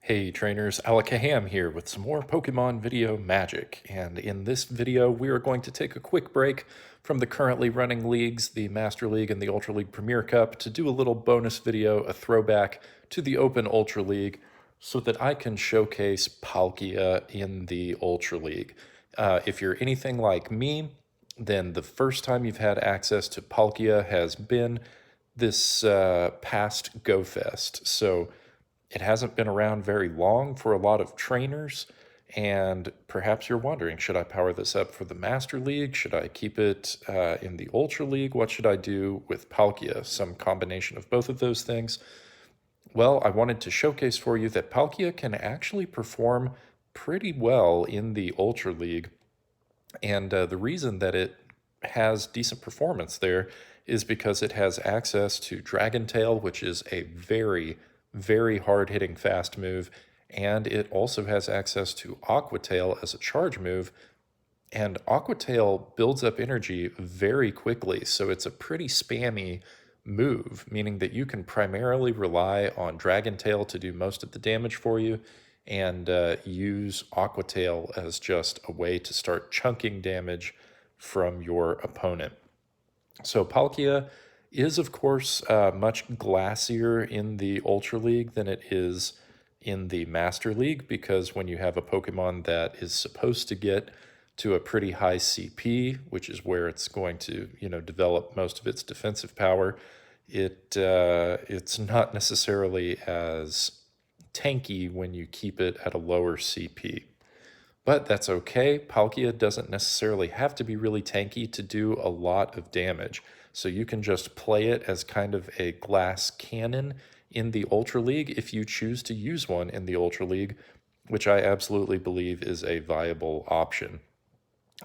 Hey trainers, Alakaham here with some more Pokemon video magic, and in this video we are going to take a quick break from the currently running leagues, the Master League and the Ultra League Premier Cup, to do a little bonus video, a throwback to the Open Ultra League, so that I can showcase Palkia in the Ultra League. If you're anything like me, then the first time you've had access to Palkia has been this past Go Fest. So it hasn't been around very long for a lot of trainers, and perhaps you're wondering, should I power this up for the Master League? Should I keep it in the Ultra League? What should I do with Palkia? Some combination of both of those things. Well, I wanted to showcase for you that Palkia can actually perform pretty well in the Ultra League, and the reason that it has decent performance there is because it has access to Dragon Tail, which is a very hard-hitting fast move, and it also has access to Aqua Tail as a charge move, and Aqua Tail builds up energy very quickly, so it's a pretty spammy move, meaning that you can primarily rely on Dragon Tail to do most of the damage for you, and use Aqua Tail as just a way to start chunking damage from your opponent. So Palkia is, of course, much glassier in the Ultra League than it is in the Master League, because when you have a Pokemon that is supposed to get to a pretty high CP, which is where it's going to, develop most of its defensive power, it's not necessarily as tanky when you keep it at a lower CP. But that's okay. Palkia doesn't necessarily have to be really tanky to do a lot of damage. So you can just play it as kind of a glass cannon in the Ultra League if you choose to use one in the Ultra League, which I absolutely believe is a viable option.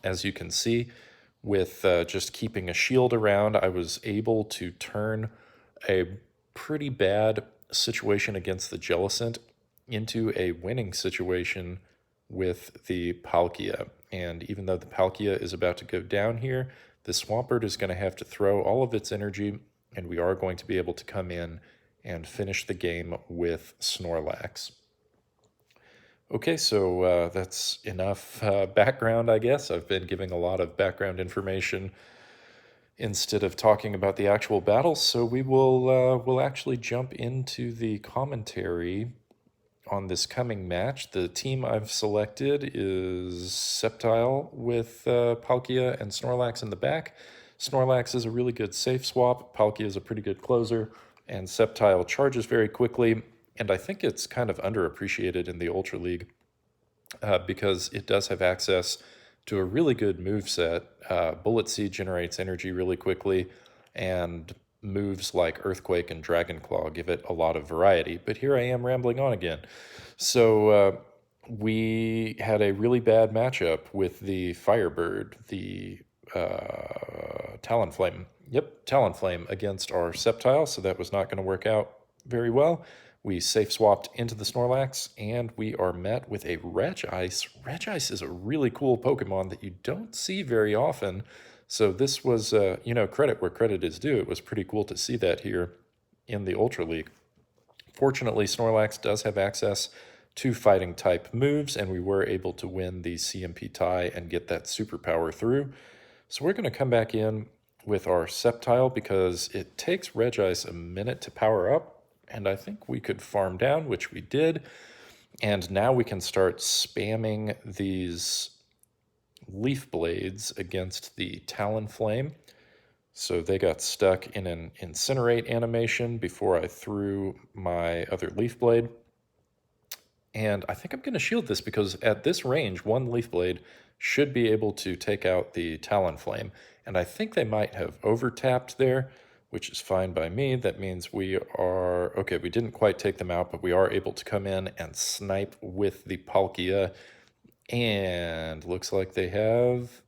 As you can see, with just keeping a shield around, I was able to turn a pretty bad situation against the Jellicent into a winning situation with the Palkia. And even though the Palkia is about to go down here, the Swampert is going to have to throw all of its energy, and we are going to be able to come in and finish the game with Snorlax. Okay, so that's enough background, I guess. I've been giving a lot of background information instead of talking about the actual battle, so we'll actually jump into the commentary on this coming match. The team I've selected is Sceptile with Palkia and Snorlax in the back. Snorlax is a really good safe swap. Palkia is a pretty good closer, and Sceptile charges very quickly, and I think it's kind of underappreciated in the Ultra League because it does have access to a really good moveset. Bullet Seed generates energy really quickly, and moves like Earthquake and Dragon Claw give it a lot of variety. But here I am rambling on again. So we had a really bad matchup with the Firebird, the Talonflame. Yep, Talonflame against our Sceptile, so that was not going to work out very well. We safe swapped into the Snorlax, and we are met with a Regice. Regice is a really cool Pokemon that you don't see very often. So this was, credit where credit is due. It was pretty cool to see that here in the Ultra League. Fortunately, Snorlax does have access to fighting type moves, and we were able to win the CMP tie and get that superpower through. So we're going to come back in with our Sceptile because it takes Regice a minute to power up, and I think we could farm down, which we did. And now we can start spamming these Leaf Blades against the Talonflame. So they got stuck in an Incinerate animation before I threw my other Leaf Blade. And I think I'm going to shield this because at this range, one Leaf Blade should be able to take out the Talonflame. And I think they might have over-tapped there, which is fine by me. That means we are... Okay, we didn't quite take them out, but we are able to come in and snipe with the Palkia. And looks like they have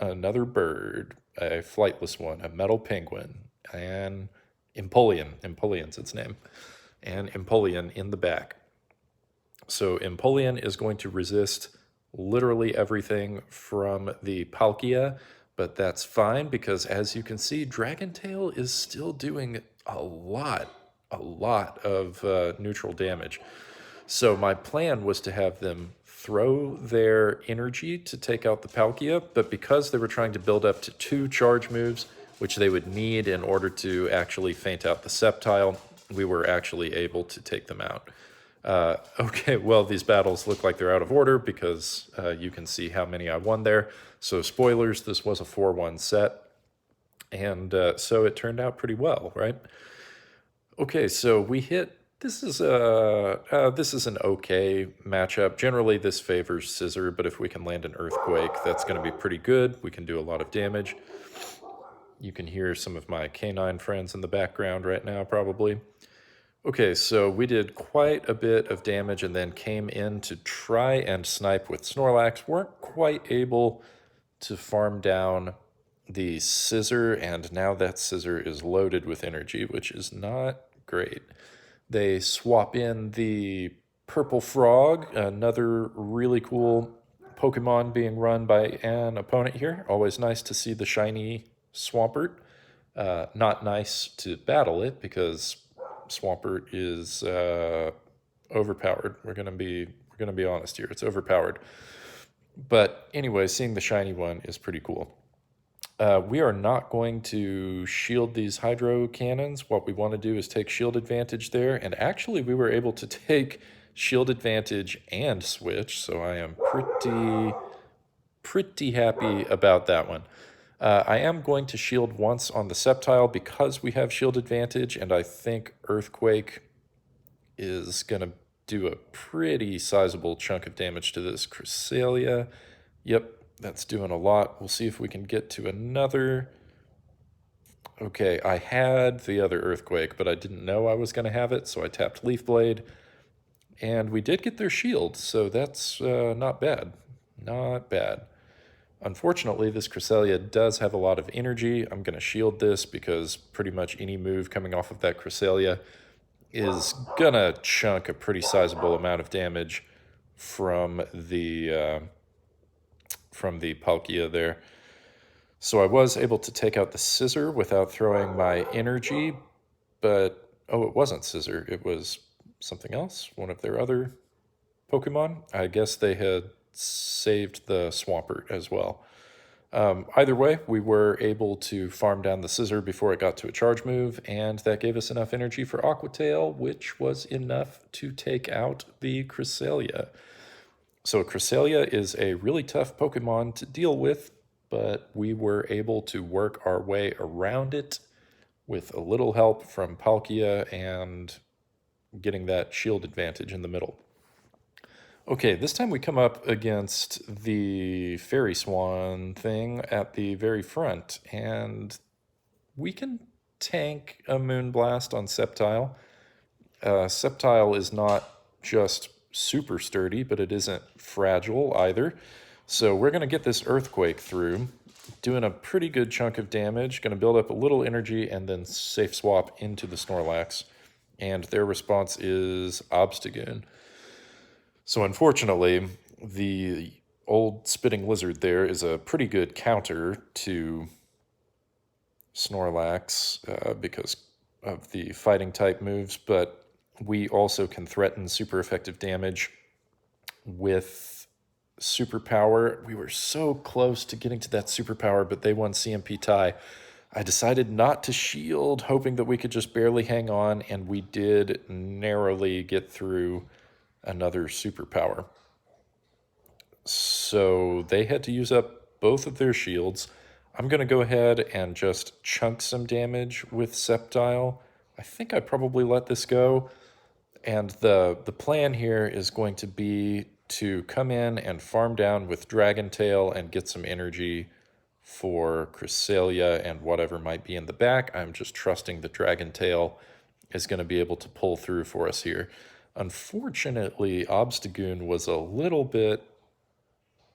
another bird, a flightless one, a metal penguin, and Empoleon. Empoleon's its name. And Empoleon in the back. So Empoleon is going to resist literally everything from the Palkia, but that's fine because, as you can see, Dragon Tail is still doing a lot a lot of neutral damage. So my plan was to have them throw their energy to take out the Palkia, but because they were trying to build up to 2 charge moves, which they would need in order to actually feint out the Sceptile, we were actually able to take them out. Okay, well, these battles look like they're out of order because you can see how many I won there. So spoilers, this was a 4-1 set, and so it turned out pretty well, right? Okay, so we hit. This is an okay matchup. Generally, this favors Scissor, but if we can land an Earthquake, that's going to be pretty good. We can do a lot of damage. You can hear some of my canine friends in the background right now, probably. Okay, so we did quite a bit of damage and then came in to try and snipe with Snorlax. Weren't quite able to farm down the Scissor, and now that Scissor is loaded with energy, which is not great. They swap in the Purple Frog, another really cool Pokemon being run by an opponent here. Always nice to see the shiny Swampert. Not nice to battle it because Swampert is overpowered. We're gonna be honest here. It's overpowered. But anyway, seeing the shiny one is pretty cool. We are not going to shield these hydro cannons. What we want to do is take shield advantage there. And actually, we were able to take shield advantage and switch. So I am pretty happy about that one. I am going to shield once on the Sceptile because we have shield advantage. And I think Earthquake is going to do a pretty sizable chunk of damage to this Cresselia. Yep, that's doing a lot. We'll see if we can get to another. Okay, I had the other Earthquake, but I didn't know I was going to have it, so I tapped Leaf Blade. And we did get their shield, so that's not bad. Not bad. Unfortunately, this Cresselia does have a lot of energy. I'm going to shield this because pretty much any move coming off of that Cresselia is going to chunk a pretty sizable amount of damage from the Palkia there. So I was able to take out the Scissor without throwing my energy, but, oh, it wasn't Scissor. It was something else, one of their other Pokemon. I guess they had saved the Swampert as well. Either way, we were able to farm down the Scissor before it got to a charge move, and that gave us enough energy for Aqua Tail, which was enough to take out the Cresselia. So Cresselia is a really tough Pokemon to deal with, but we were able to work our way around it with a little help from Palkia and getting that shield advantage in the middle. Okay, this time we come up against the Fairy Swan thing at the very front, and we can tank a Moonblast on Sceptile. Sceptile is not just super sturdy, but it isn't fragile either. So we're going to get this Earthquake through, doing a pretty good chunk of damage, going to build up a little energy, and then safe swap into the Snorlax. And their response is Obstagoon. So unfortunately, the old Spitting Lizard there is a pretty good counter to Snorlax because of the fighting type moves, but we also can threaten super effective damage with Superpower. We were so close to getting to that Superpower, but they won CMP tie. I decided not to shield, hoping that we could just barely hang on, and we did narrowly get through another Superpower. So they had to use up both of their shields. I'm going to go ahead and just chunk some damage with Sceptile. I think I probably let this go. And the plan here is going to be to come in and farm down with Dragon Tail and get some energy for Cresselia and whatever might be in the back. I'm just trusting the Dragon Tail is going to be able to pull through for us here. Unfortunately, Obstagoon was a little bit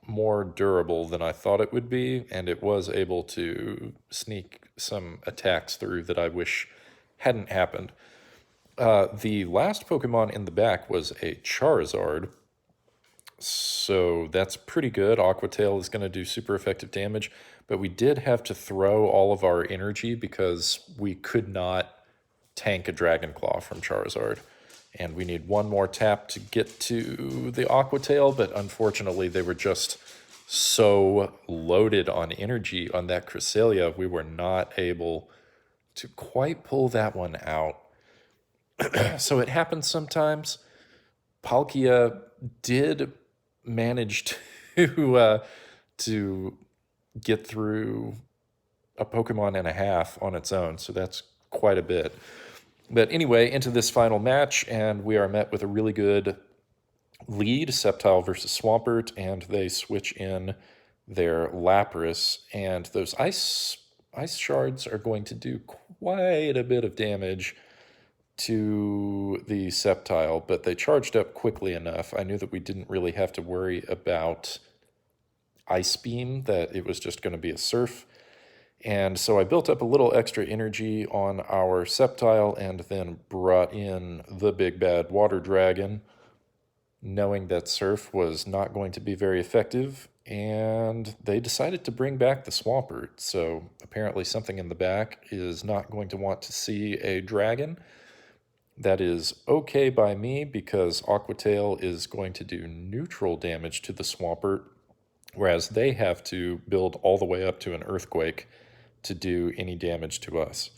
more durable than I thought it would be, and it was able to sneak some attacks through that I wish hadn't happened. The last Pokemon in the back was a Charizard, so that's pretty good. Aqua Tail is going to do super effective damage, but we did have to throw all of our energy because we could not tank a Dragon Claw from Charizard. And we need one more tap to get to the Aqua Tail, but unfortunately they were just so loaded on energy on that Cresselia, we were not able to quite pull that one out. So it happens sometimes. Palkia did manage to get through a Pokemon and a half on its own, so that's quite a bit. But anyway, into this final match, and we are met with a really good lead, Sceptile versus Swampert, and they switch in their Lapras, and those ice shards are going to do quite a bit of damage to the Sceptile, but they charged up quickly enough. I knew that we didn't really have to worry about Ice Beam, that it was just going to be a Surf. And so I built up a little extra energy on our Sceptile and then brought in the big bad Water Dragon, knowing that Surf was not going to be very effective, and they decided to bring back the Swampert. So apparently something in the back is not going to want to see a dragon. That is okay by me, because Aqua Tail is going to do neutral damage to the Swampert, whereas they have to build all the way up to an Earthquake to do any damage to us.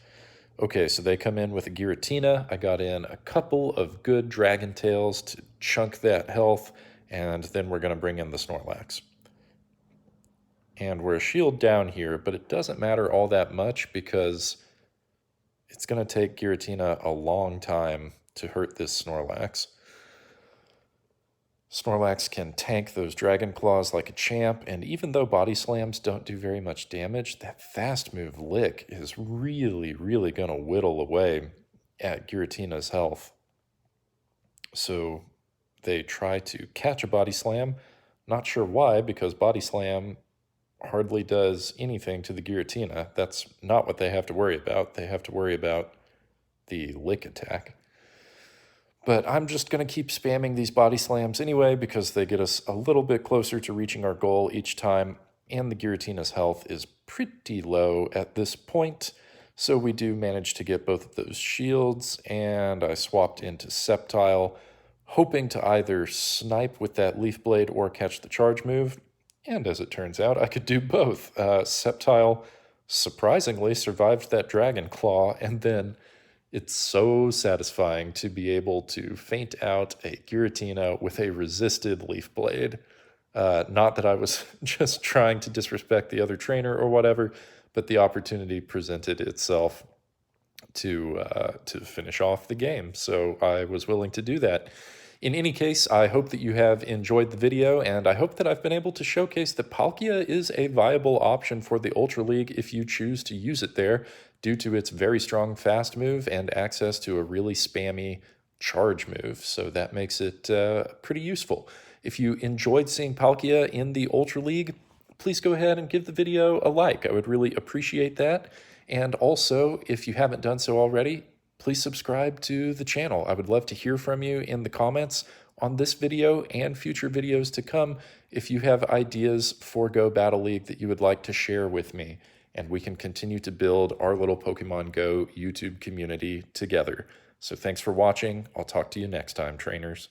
Okay, so they come in with a Giratina. I got in a couple of good Dragon Tails to chunk that health, and then we're going to bring in the Snorlax. And we're a shield down here, but it doesn't matter all that much because it's going to take Giratina a long time to hurt this Snorlax. Snorlax can tank those Dragon Claws like a champ, and even though Body Slams don't do very much damage, that fast move Lick is really, really going to whittle away at Giratina's health. So they try to catch a Body Slam. Not sure why, because Body Slam hardly does anything to the Giratina. That's not what they have to worry about. They have to worry about the Lick attack. But I'm just going to keep spamming these Body Slams anyway, because they get us a little bit closer to reaching our goal each time, and the Giratina's health is pretty low at this point. So we do manage to get both of those shields, and I swapped into Sceptile, hoping to either snipe with that Leaf Blade or catch the charge move. And as it turns out, I could do both. Sceptile surprisingly survived that Dragon Claw, and then it's so satisfying to be able to feint out a Giratina with a resisted Leaf Blade. Not that I was just trying to disrespect the other trainer or whatever, but the opportunity presented itself to finish off the game, so I was willing to do that. In any case, I hope that you have enjoyed the video, and I hope that I've been able to showcase that Palkia is a viable option for the Ultra League if you choose to use it there, due to its very strong fast move and access to a really spammy charge move. So that makes it pretty useful. If you enjoyed seeing Palkia in the Ultra League, please go ahead and give the video a like. I would really appreciate that. And also, if you haven't done so already, please subscribe to the channel. I would love to hear from you in the comments on this video and future videos to come if you have ideas for Go Battle League that you would like to share with me, and we can continue to build our little Pokemon Go YouTube community together. So thanks for watching. I'll talk to you next time, trainers.